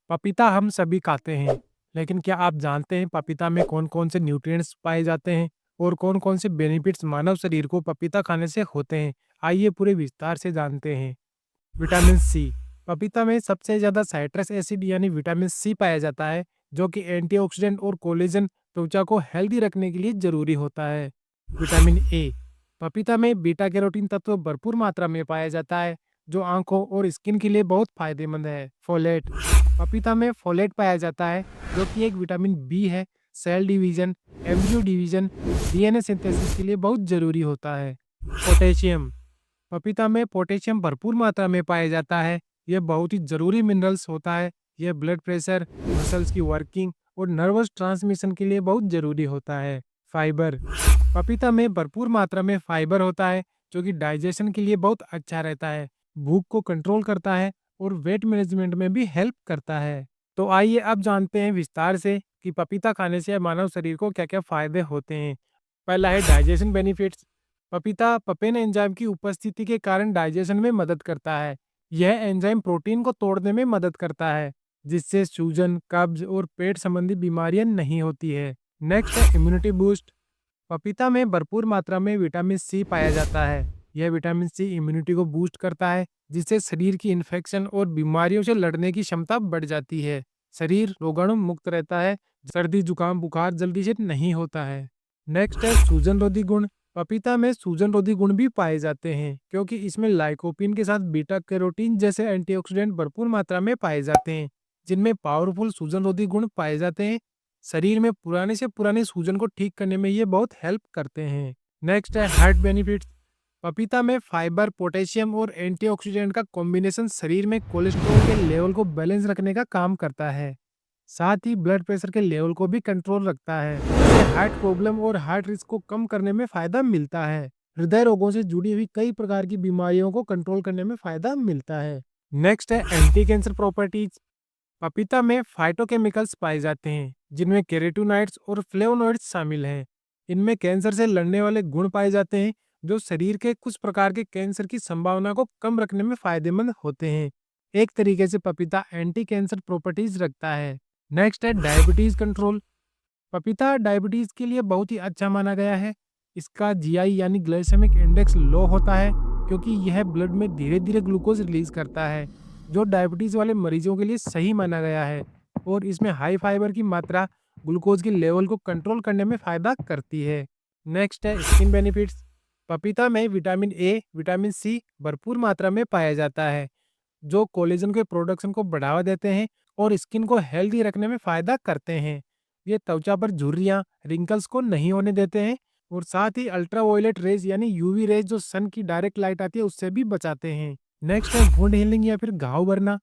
पपीता हम सभी खाते हैं, लेकिन क्या आप जानते हैं पपीता में कौन-कौन से न्यूट्रिएंट्स पाए जाते हैं और कौन-कौन से बेनिफिट्स मानव शरीर को पपीता खाने से होते हैं? आइए पूरे विस्तार से जानते हैं। Vitamin C. पपीता में सबसे ज़्यादा साइट्रस एसिड यानी विटामिन सी पाया जाता है, जो कि एंटीऑक्सीडेंट और कोलेजन त्वचा को हेल्दी रखने के लिए ज़रूरी होता है। Vitamin A. पपीता में बीटा कैरोटीन तत्व भरपूर मात्रा में पाया जाता है, जो आंखों और स्किन के लिए बहुत फायदेमंद है। फोलेट। पपीता में फोलेट पाया जाता है, जो कि एक विटामिन बी है, cell division, embryo division, DNA synthesis के लिए बहुत ज़रूरी होता है। पोटेशियम। पपीता में पोटेशियम भरपूर मात्रा में पाया जाता है। यह बहुत ही जरूरी मिनरल्स होता है। यह ब्लड प्रेशर, मसल्स की वर्किंग और नर्वस ट्रांसमिशन के लिए बहुत जरूरी होता है। फाइबर। पपीता में भरपूर मात्रा में फाइबर होता है, जो कि डाइजेशन के लिए बहुत अच्छा रहता है, भूख को कंट्रोल करता है और वेट मैनेजमेंट में भी हेल्प करता है। तो आइए अब जानते हैं विस्तार से कि पपीता खाने से मानव शरीर को क्या क्या फायदे होते हैं। पहला है डाइजेशन बेनिफिट्स। पपीता पपेन एंजाइम की उपस्थिति के कारण डाइजेशन में मदद करता है। यह एंजाइम प्रोटीन को तोड़ने में मदद करता है, जिससे सूजन, कब्ज और पेट संबंधी बीमारियां नहीं होती है। नेक्स्ट है इम्यूनिटी बूस्ट। पपीता में भरपूर मात्रा में विटामिन सी पाया जाता है। यह विटामिन सी इम्यूनिटी को बूस्ट करता है, जिससे शरीर की इन्फेक्शन और बीमारियों से लड़ने की क्षमता बढ़ जाती है। शरीर रोगाणु मुक्त रहता है, सर्दी जुकाम बुखार जल्दी से नहीं होता है। नेक्स्ट है सूजन रोधी गुण। पपीता में सूजन रोधी गुण भी पाए जाते हैं, क्योंकि इसमें लाइकोपीन के साथ बीटा कैरोटीन जैसे एंटीऑक्सीडेंट भरपूर मात्रा में पाए जाते हैं, जिनमें पावरफुल सूजन रोधी गुण पाए जाते हैं। शरीर में पुराने से पुराने सूजन को ठीक करने में ये बहुत हेल्प करते हैं। नेक्स्ट है हार्ट बेनिफिट्स। पपीता में फाइबर, पोटेशियम और एंटीऑक्सीडेंट का कॉम्बिनेशन शरीर में कोलेस्ट्रॉल के लेवल को बैलेंस रखने का काम करता है। साथ ही ब्लड प्रेशर के लेवल को भी कंट्रोल रखता है। इससे हार्ट प्रॉब्लम और हार्ट रिस्क को कम करने में फायदा मिलता है। हृदय रोगों से जुड़ी हुई कई प्रकार की बीमारियों को कंट्रोल करने में फायदा मिलता है। नेक्स्ट है एंटी कैंसर प्रॉपर्टीज। पपीता में फाइटोकेमिकल्स पाए जाते हैं, जिनमें केरोटीनॉइड्स और फ्लेवोनॉइड्स शामिल हैं। इनमें कैंसर से लड़ने वाले गुण पाए जाते हैं, जो शरीर के कुछ प्रकार के कैंसर की संभावना को कम रखने में फायदेमंद होते हैं। एक तरीके से पपीता एंटी कैंसर प्रॉपर्टीज रखता है। नेक्स्ट है डायबिटीज कंट्रोल। पपीता डायबिटीज के लिए बहुत ही अच्छा माना गया है। इसका जीआई यानी ग्लाइसेमिक इंडेक्स लो होता है, क्योंकि यह ब्लड में धीरे धीरे ग्लूकोज रिलीज करता है, जो डायबिटीज वाले मरीजों के लिए सही माना गया है। और इसमें हाई फाइबर की मात्रा ग्लूकोज के लेवल को कंट्रोल करने में फायदा करती है। नेक्स्ट है स्किन बेनिफिट्स। पपीता में विटामिन ए, विटामिन सी भरपूर मात्रा में पाया जाता है, जो कोलेजन के प्रोडक्शन को बढ़ावा देते हैं और स्किन को हेल्दी रखने में फायदा करते हैं। ये त्वचा पर झुर्रियां, रिंकल्स को नहीं होने देते हैं और साथ ही अल्ट्रावायलेट रेज यानी यूवी रेज जो सन की डायरेक्ट लाइट आती है उससे भी बचाते हैं। नेक्स्ट है वुंड हीलिंग या फिर घाव भरना।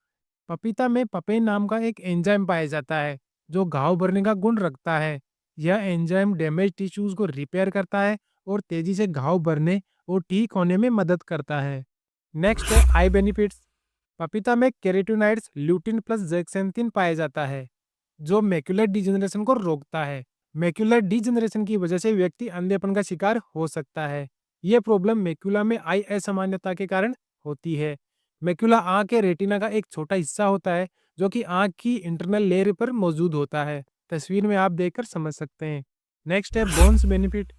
पपीता में पपेन नाम का एक एंजाइम पाया जाता है, जो घाव भरने का गुण रखता है। यह एंजाइम डैमेज टिश्यूज को रिपेयर करता है और तेजी से घाव भरने और ठीक होने में मदद करता है। नेक्स्ट है आई बेनिफिट्स। पपीता में केरोटीनॉइड्स, ल्यूटिन प्लस जेक्सेंथिन पाया जाता है, जो मैक्युलर डिजेनरेशन को रोकता है। मैक्युलर डिजेनरेशन की वजह से व्यक्ति अंधेपन का शिकार हो सकता है। यह प्रॉब्लम मैक्युला में आई असामान्यता के कारण होती है। मैक्युला आंख के रेटिना का एक छोटा हिस्सा होता है, जो कि आंख की इंटरनल लेयर पर मौजूद होता है। तस्वीर में आप देखकर समझ सकते हैं। नेक्स्ट है बोन्स बेनिफिट।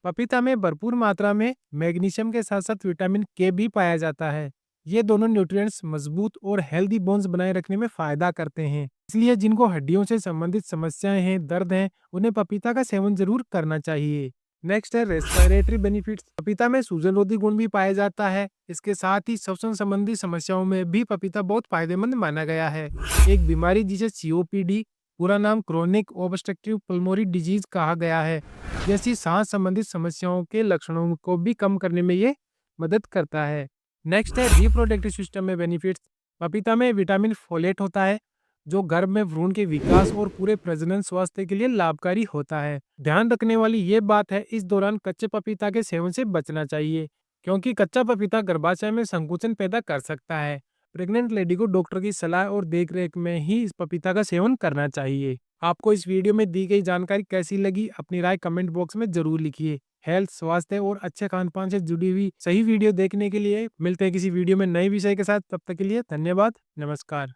पपीता में भरपूर मात्रा में मैग्नीशियम के साथ साथ विटामिन के भी पाया जाता है। ये दोनों न्यूट्रिएंट्स मजबूत और हेल्दी बोन्स बनाए रखने में फायदा करते हैं। इसलिए जिनको हड्डियों से संबंधित समस्याएं हैं, दर्द हैं, उन्हें पपीता का सेवन जरूर करना चाहिए। नेक्स्ट है रेस्पिरेटरी बेनिफिट्स। पपीता में सूजन रोधी गुण भी पाया जाता है। इसके साथ ही श्वसन संबंधी समस्याओं में भी पपीता बहुत फायदेमंद माना गया है। एक बीमारी जिसे सीओपीडी, पूरा नाम क्रोनिक ऑब्स्ट्रक्टिव पल्मोनरी डिजीज कहा गया है, जैसी सांस संबंधित समस्याओं के लक्षणों को भी कम करने में ये मदद करता है। नेक्स्ट है रिप्रोडक्टिव सिस्टम में बेनिफिट्स। पपीता में विटामिन फोलेट होता है, जो गर्भ में भ्रूण के विकास और पूरे प्रजनन स्वास्थ्य के लिए लाभकारी होता है। ध्यान रखने वाली ये बात है, इस दौरान कच्चे पपीता के सेवन से बचना चाहिए, क्योंकि कच्चा पपीता गर्भाशय में संकुचन पैदा कर सकता है। प्रेग्नेंट लेडी को डॉक्टर की सलाह और देखरेख में ही इस पपीता का सेवन करना चाहिए। आपको इस वीडियो में दी गई जानकारी कैसी लगी, अपनी राय कमेंट बॉक्स में जरूर लिखिए। हेल्थ, स्वास्थ्य और अच्छे खान पान से जुड़ी हुई सही वीडियो देखने के लिए मिलते हैं किसी वीडियो में नए विषय के साथ। तब तक के लिए धन्यवाद। नमस्कार।